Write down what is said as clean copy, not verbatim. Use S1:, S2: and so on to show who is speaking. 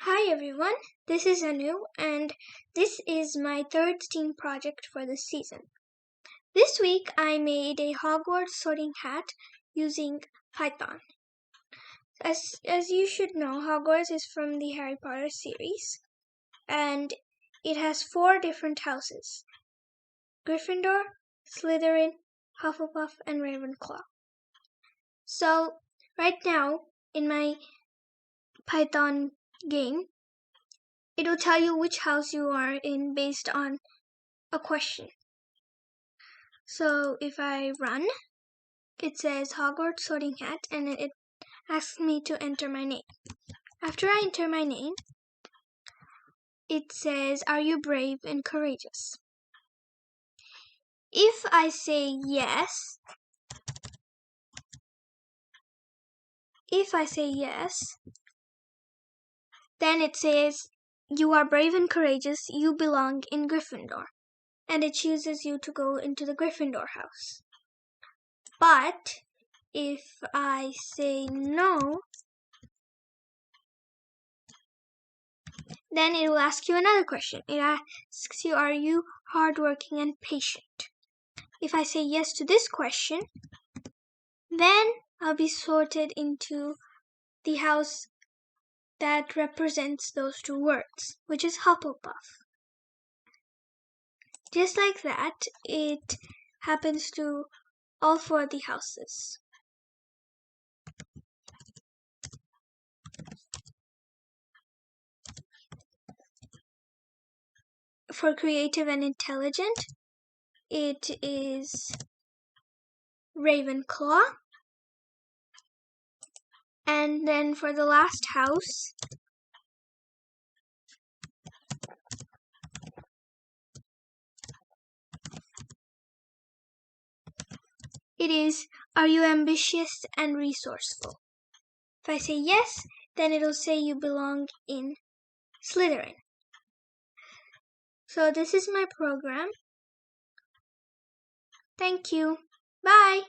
S1: Hi everyone, this is Anu and this is my third team project for this season. This week I made a Hogwarts sorting hat using Python. As you should know, Hogwarts is from the Harry Potter series and it has 4 different houses: Gryffindor, Slytherin, Hufflepuff, and Ravenclaw. So right now in my Python game, it will tell you which house you are in based on a question. So if I run, it says Hogwarts sorting hat and it asks me to enter my name. After I enter my name, it says, are you brave and courageous? If I say yes, then it says, you are brave and courageous, you belong in Gryffindor. And it chooses you to go into the Gryffindor house. But if I say no, then it will ask you another question. It asks you, are you hardworking and patient? If I say yes to this question, then I'll be sorted into the house that represents those 2 words, which is Hufflepuff. Just like that, it happens to all 4 of the houses. For creative and intelligent, it is Ravenclaw. And then for the last house, it is, are you ambitious and resourceful? If I say yes, then it'll say you belong in Slytherin. So this is my program. Thank you. Bye.